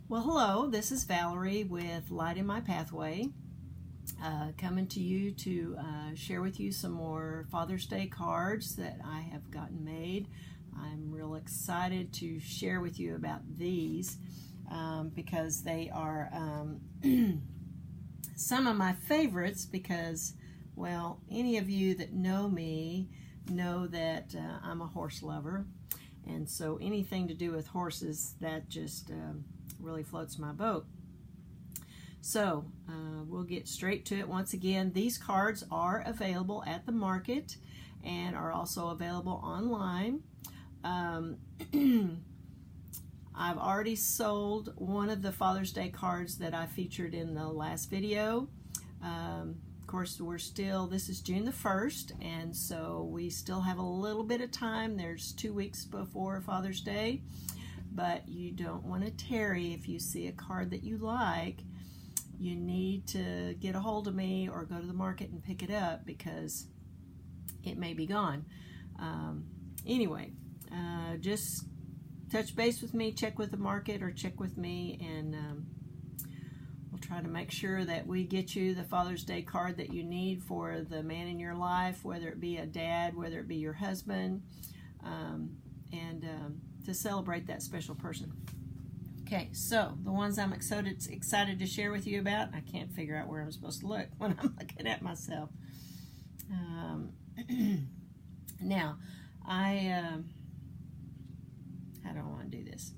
Well, hello, this is Valerie with Light in My Pathway, coming to you to share with you some more Father's Day cards that I have gotten made. I'm real excited to share with you about these because they are some of my favorites because, well, any of you that know me know that I'm a horse lover, and so anything to do with horses, that just really floats my boat. So we'll get straight to it. Once again, these cards are available at the market and are also available online. I've already sold one of the Father's Day cards that I featured in the last video. Of course, this is June the 1st, and so we still have a little bit of time. There's 2 weeks before Father's Day. But you don't want to tarry. If you see a card that you like, you need to get a hold of me or go to the market and pick it up because it may be gone. Anyway, just touch base with me, check with the market or check with me, and we'll try to make sure that we get you the Father's Day card that you need for the man in your life, whether it be a dad, whether it be your husband, to celebrate that special person. Okay, so the ones I'm excited to share with you about, I can't figure out where I'm supposed to look when I'm looking at myself. Now, how do I want to do this?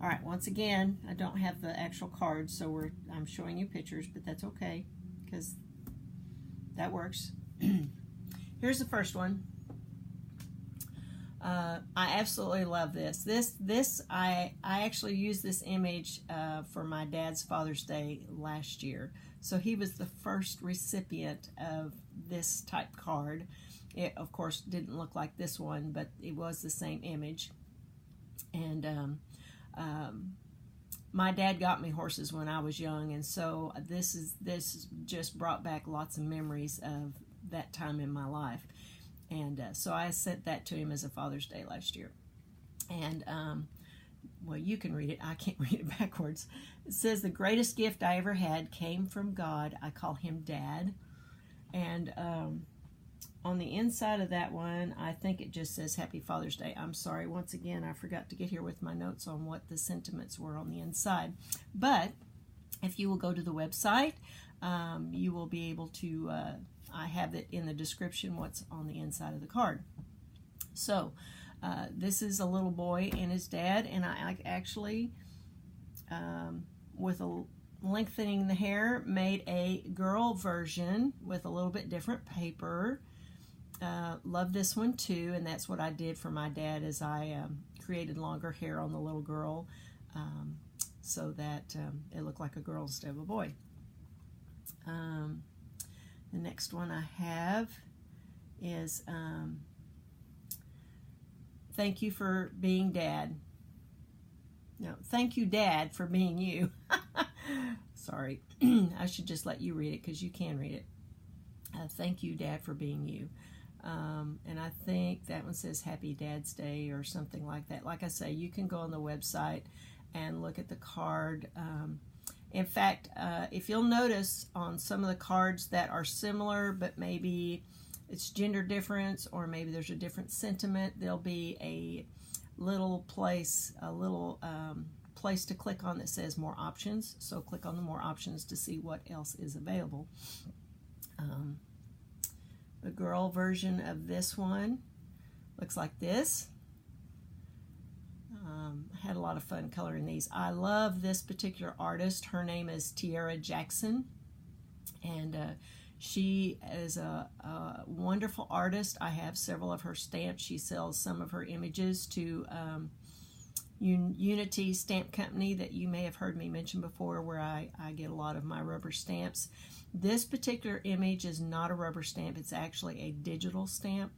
All right, once again, I don't have the actual cards, so I'm showing you pictures, but that's okay because that works. Here's the first one. I absolutely love this. I actually used this image for my dad's Father's Day last year. So he was the first recipient of this type card. It, of course, didn't look like this one, but it was the same image. And my dad got me horses when I was young, and so this just brought back lots of memories of that time in my life. And so I sent that to him as a Father's Day last year. And, well, you can read it. I can't read it backwards. It says, "The greatest gift I ever had came from God. I call him Dad." And on the inside of that one, I think it just says Happy Father's Day. I'm sorry. Once again, I forgot to get here with my notes on what the sentiments were on the inside. But if you will go to the website, you will be able to... I have it in the description what's on the inside of the card. So this is a little boy and his dad, and I actually, with lengthening the hair, made a girl version with a little bit different paper. Love this one too, and that's what I did for my dad, as I created longer hair on the little girl so that it looked like a girl instead of a boy. The next one I have is thank you for being Dad. No, thank you, Dad, for being you. Sorry, I should just let you read it because you can read it. Thank you, Dad, for being you. And I think that one says Happy Dad's Day or something like that. Like I say, you can go on the website and look at the card. In fact, if you'll notice on some of the cards that are similar, but maybe it's gender difference or maybe there's a different sentiment, there'll be a little place, place to click on that says More Options. So click on the More Options to see what else is available. The girl version of this one looks like this. I had a lot of fun coloring these. I love this particular artist. Her name is Tiara Jackson, and she is a wonderful artist. I have several of her stamps. She sells some of her images to Unity Stamp Company that you may have heard me mention before, where I get a lot of my rubber stamps. This particular image is not a rubber stamp. It's actually a digital stamp.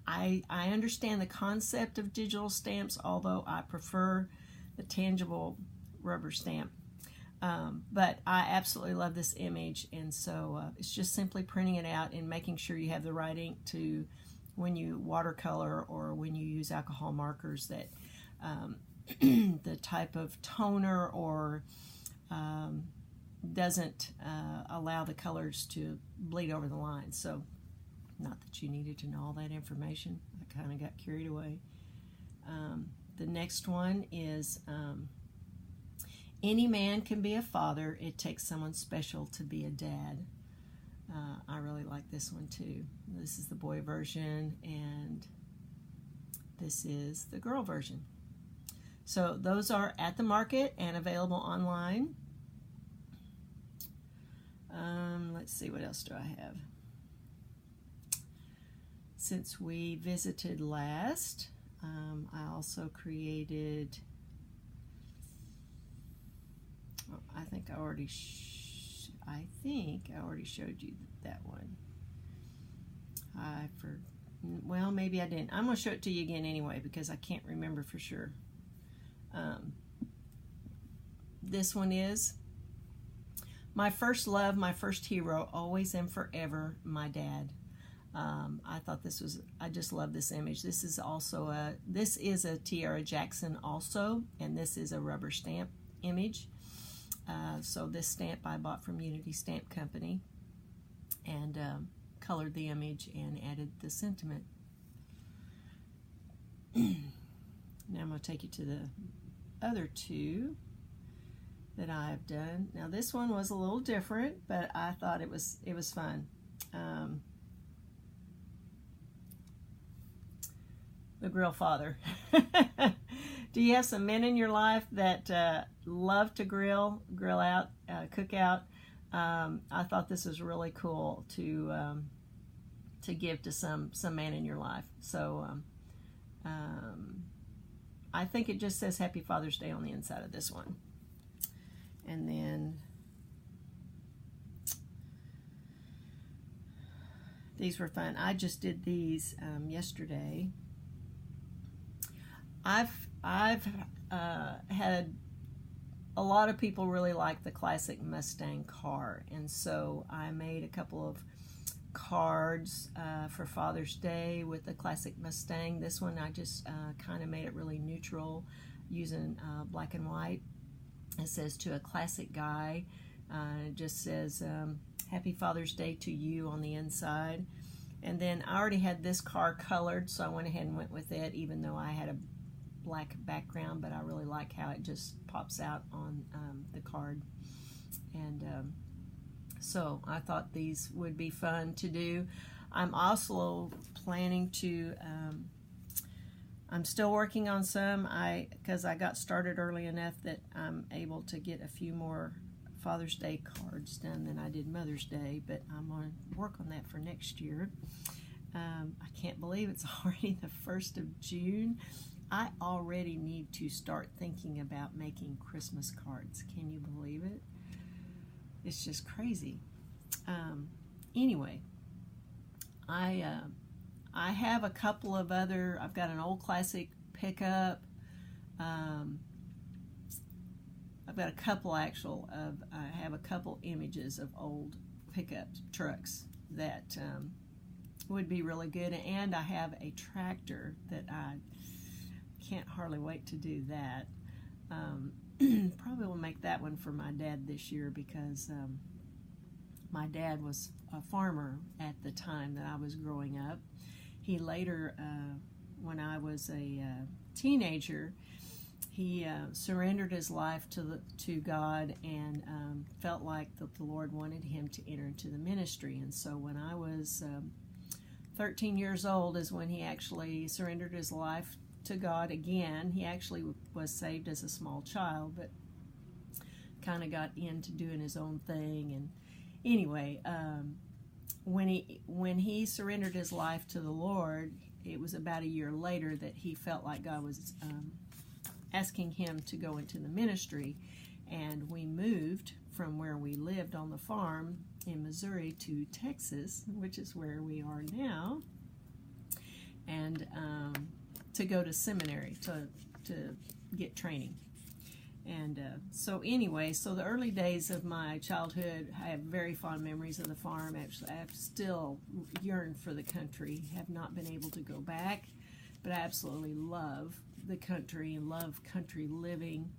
I understand the concept of digital stamps, although I prefer the tangible rubber stamp. But I absolutely love this image, and so it's just simply printing it out and making sure you have the right ink to, when you watercolor or when you use alcohol markers, that the type of toner or doesn't allow the colors to bleed over the lines. So, not that you needed to know all that information. I kind of got carried away. The next one is any man can be a father. It takes someone special to be a dad. I really like this one too. This is the boy version, and this is the girl version. So those are at the market and available online. Let's see, what else do I have? Since we visited last, I also created, I think I already showed you that one. Well, maybe I didn't. I'm going to show it to you again anyway because I can't remember for sure. This one is my first love, my first hero, always and forever, my dad. I thought this was, I just love this image. This is also this is a Tiara Jackson also, and this is a rubber stamp image. So this stamp I bought from Unity Stamp Company, and colored the image and added the sentiment. Now I'm going to take you to the other two that I've done. Now this one was a little different, but I thought it was fun. The Grill Father. Do you have some men in your life that love to grill out, cook out? I thought this was really cool to give to some man in your life. So I think it just says Happy Father's Day on the inside of this one. And then these were fun. I just did these yesterday. I've had a lot of people really like the classic Mustang car, and so I made a couple of cards for Father's Day with the classic Mustang. This one I just kind of made it really neutral using black and white. It says, to a classic guy. It just says Happy Father's Day to you on the inside. And then I already had this car colored, so I went ahead and went with it, even though I had a black background, but I really like how it just pops out on the card. And so I thought these would be fun to do. I'm also planning to, I'm still working on some, because I got started early enough that I'm able to get a few more Father's Day cards done than I did Mother's Day, but I'm going to work on that for next year. I can't believe it's already the 1st of June. I already need to start thinking about making Christmas cards. Can you believe it? It's just crazy. Anyway, I have a couple of other, I've got an old classic pickup. I've got a couple I have a couple images of old pickup trucks that would be really good. And I have a tractor that I can't hardly wait to do that. Probably will make that one for my dad this year, because my dad was a farmer at the time that I was growing up. He later, when I was a teenager, he surrendered his life to God, and felt like that the Lord wanted him to enter into the ministry. And so when I was 13 years old is when he actually surrendered his life to God again. He actually was saved as a small child, but kind of got into doing his own thing. And anyway, when he surrendered his life to the Lord, it was about a year later that he felt like God was asking him to go into the ministry, and we moved from where we lived on the farm in Missouri to Texas, which is where we are now, and to go to seminary to get training. And so anyway, so the early days of my childhood, I have very fond memories of the farm. Actually, I have still yearned for the country, have not been able to go back but I absolutely love the country and love country living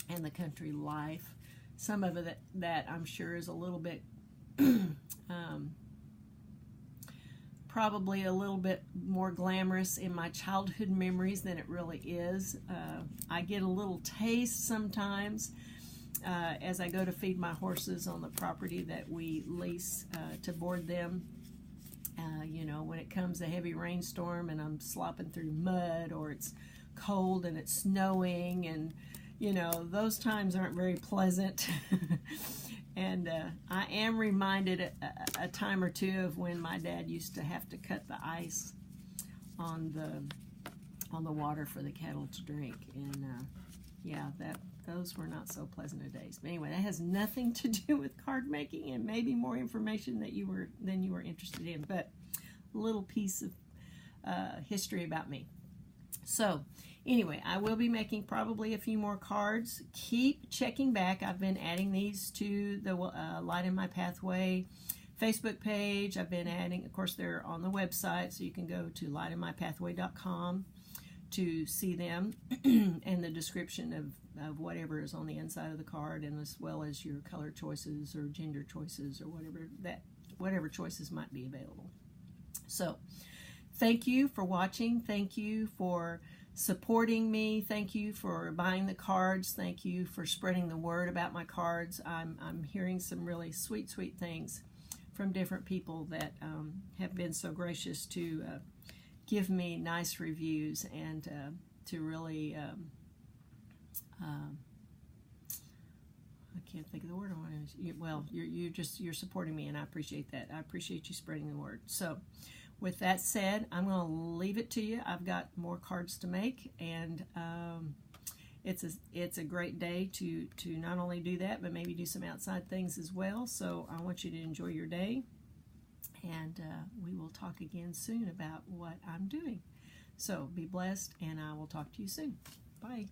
and the country life. Some of it that I'm sure is a little bit probably a little bit more glamorous in my childhood memories than it really is. I get a little taste sometimes as I go to feed my horses on the property that we lease to board them. You know, when it comes a heavy rainstorm and I'm slopping through mud, or it's cold and it's snowing, and you know, those times aren't very pleasant. And I am reminded a time or two of when my dad used to have to cut the ice on the water for the cattle to drink, and yeah, those were not so pleasant of days. But anyway, that has nothing to do with card making, and maybe more information than you were interested in, but a little piece of history about me. So anyway, I will be making probably a few more cards. Keep checking back. I've been adding these to the Light in My Pathway Facebook page. I've been adding, of course, they're on the website, so you can go to lightinmypathway.com to see them and the description of whatever is on the inside of the card, and as well as your color choices or gender choices or whatever choices might be available. So thank you for watching. Thank you for supporting me. Thank you for buying the cards. Thank you for spreading the word about my cards. I'm hearing some really sweet things from different people that have been so gracious to give me nice reviews and to really I can't think of the word I want to use. Well, you're supporting me, and I appreciate that. I appreciate you spreading the word. So with that said, I'm going to leave it to you. I've got more cards to make, and it's a great day to not only do that, but maybe do some outside things as well. So I want you to enjoy your day, and we will talk again soon about what I'm doing. So be blessed, and I will talk to you soon. Bye.